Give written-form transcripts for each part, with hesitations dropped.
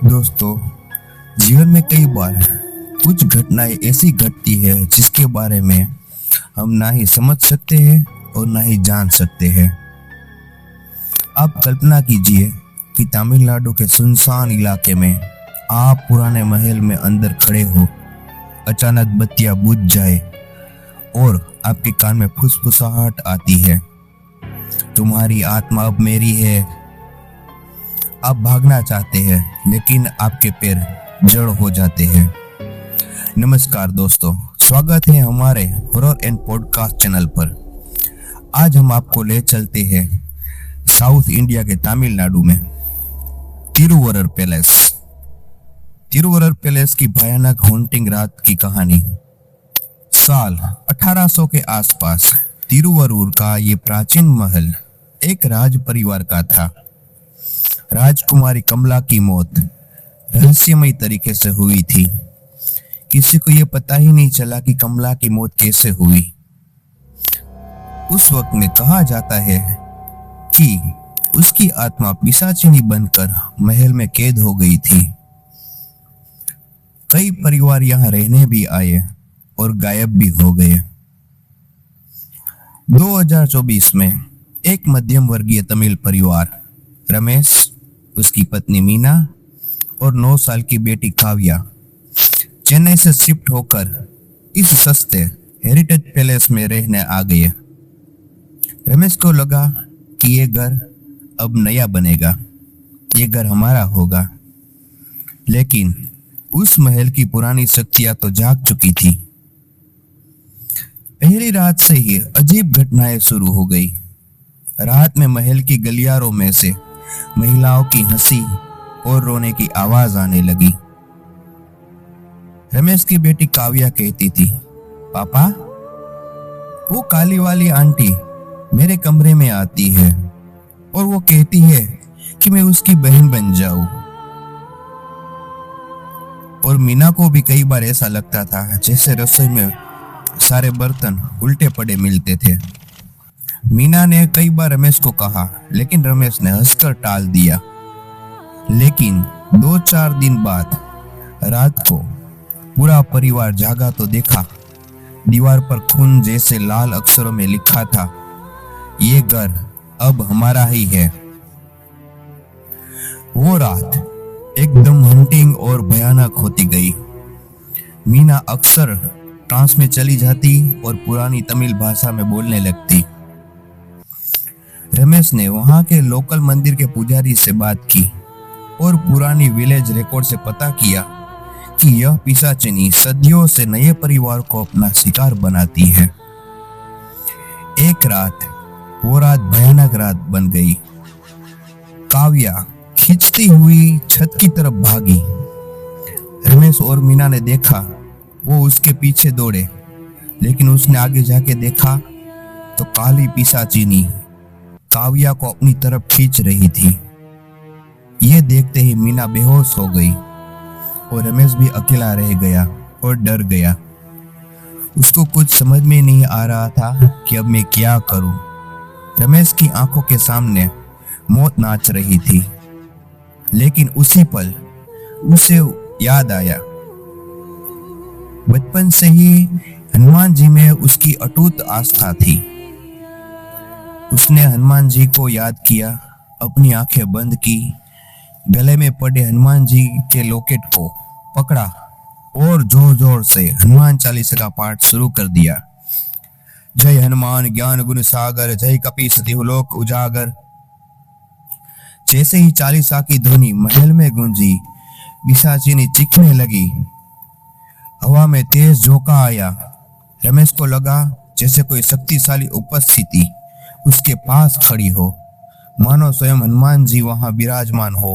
दोस्तों, जीवन में कई बार कुछ घटनाएं ऐसी घटती है जिसके बारे में हम ना ही समझ सकते हैं और ना ही जान सकते हैं। आप कल्पना कीजिए कि तमिलनाडु के सुनसान इलाके में आप पुराने महल में अंदर खड़े हो, अचानक बत्तियां बुझ जाए और आपके कान में फुसफुसाहट आती है, तुम्हारी आत्मा अब मेरी है। आप भागना चाहते हैं लेकिन आपके पैर जड़ हो जाते हैं। नमस्कार दोस्तों, स्वागत है हमारे हॉरर एंड पॉडकास्ट चैनल पर। आज हम आपको ले चलते हैं साउथ इंडिया के तमिलनाडु में तिरुवरर पैलेस। तिरुवरर पैलेस की भयानक हॉन्टिंग रात की कहानी। साल 1800 के आसपास तिरुवरूर का ये प्राचीन महल एक राज परिवार का था। राजकुमारी कमला की मौत रहस्यमय तरीके से हुई थी। किसी को यह पता ही नहीं चला कि कमला की मौत कैसे हुई। उस वक्त में कहा जाता है कि उसकी आत्मा पिशाचिनी बनकर महल में कैद हो गई थी। कई परिवार यहां रहने भी आए और गायब भी हो गए। 2024 में एक मध्यम वर्गीय तमिल परिवार रमेश, उसकी पत्नी मीना और 9 साल की बेटी काव्या चेन्नई से शिफ्ट होकर इस सस्ते हेरिटेज पैलेस में रहने आ गए। रमेश को लगा कि ये घर अब नया बनेगा, ये घर हमारा होगा। लेकिन उस महल की पुरानी शक्तियां तो जाग चुकी थी। पहली रात से ही अजीब घटनाएं शुरू हो गई। रात में महल की गलियारों में से महिलाओं की हंसी और रोने की आवाज आने लगी। रमेश की बेटी काव्या कहती थी, पापा, वो काली वाली आंटी मेरे कमरे में आती है और वो कहती है कि मैं उसकी बहन बन जाऊं। और मीना को भी कई बार ऐसा लगता था जैसे रसोई में सारे बर्तन उल्टे पड़े मिलते थे। मीना ने कई बार रमेश को कहा, लेकिन रमेश ने हंसकर टाल दिया। लेकिन 2-4 दिन बाद रात को पूरा परिवार जागा तो देखा दीवार पर खून जैसे लाल अक्षरों में लिखा था, ये घर अब हमारा ही है। वो रात एकदम हंटिंग और भयानक होती गई। मीना अक्सर ट्रांस में चली जाती और पुरानी तमिल भाषा में बोलने लगती। रमेश ने वहां के लोकल मंदिर के पुजारी से बात की और पुरानी विलेज रिकॉर्ड से पता किया कि यह पिशाचिनी सदियों से नए परिवार को अपना शिकार बनाती है। एक रात वो रात भयानक रात बन गई। काव्या खींचती हुई छत की तरफ भागी। रमेश और मीना ने देखा, वो उसके पीछे दौड़े, लेकिन उसने आगे जाके देखा तो काली पिशाचिनी काव्या को अपनी तरफ खींच रही थी। यह देखते ही मीना बेहोश हो गई और रमेश भी अकेला रह गया और डर गया। उसको कुछ समझ में नहीं आ रहा था कि अब मैं क्या करूं। रमेश की आंखों के सामने मौत नाच रही थी, लेकिन उसी पल उसे याद आया, बचपन से ही हनुमान जी में उसकी अटूट आस्था थी। उसने हनुमान जी को याद किया, अपनी आंखें बंद की, गले में पड़े हनुमान जी के लॉकेट को पकड़ा और जोर जोर से हनुमान चालीसा का पाठ शुरू कर दिया। जय हनुमान ज्ञान गुण सागर, जय कपि सतिहु लोक उजागर। जैसे ही चालीसा की ध्वनि महल में गूंजी, पिशाचिनी चीखने लगी। हवा में तेज झोंका आया। रमेश को लगा जैसे कोई शक्तिशाली उपस्थिति उसके पास खड़ी हो, मानो स्वयं हनुमान जी वहां विराजमान हो।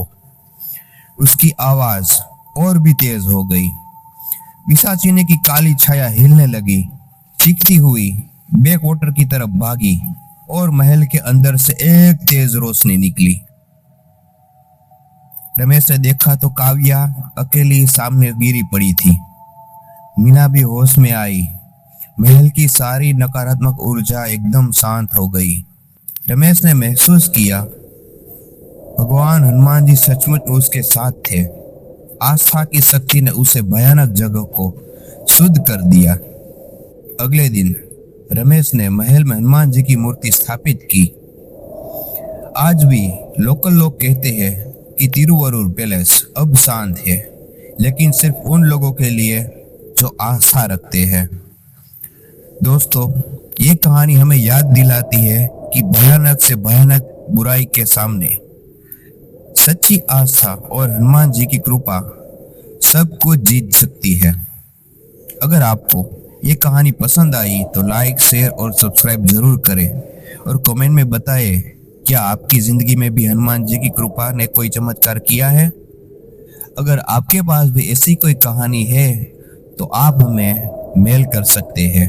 उसकी आवाज और भी तेज हो गई। पिशाचिनी की काली छाया हिलने लगी, चीखती हुई बैक वाटर की तरफ भागी और महल के अंदर से एक तेज रोशनी निकली। रमेश ने देखा तो काव्या अकेली सामने गिरी पड़ी थी। मीना भी होश में आई। महल की सारी नकारात्मक ऊर्जा एकदम शांत हो गई। रमेश ने महसूस किया भगवान हनुमान जी सचमुच उसके साथ थे। आस्था की शक्ति ने उसे भयानक जगह को शुद्ध कर दिया। अगले दिन रमेश ने महल में हनुमान जी की मूर्ति स्थापित की। आज भी लोकल लोग कहते हैं कि तिरुवरुर पैलेस अब शांत है, लेकिन सिर्फ उन लोगों के लिए जो आस्था रखते हैं। दोस्तों, ये कहानी हमें याद दिलाती है कि भयानक से भयानक बुराई के सामने सच्ची आस्था और हनुमान जी की कृपा सब कुछ जीत सकती है। अगर आपको ये कहानी पसंद आई तो लाइक, शेयर और सब्सक्राइब जरूर करें और कमेंट में बताएं क्या आपकी जिंदगी में भी हनुमान जी की कृपा ने कोई चमत्कार किया है। अगर आपके पास भी ऐसी कोई कहानी है तो आप हमें मेल कर सकते हैं।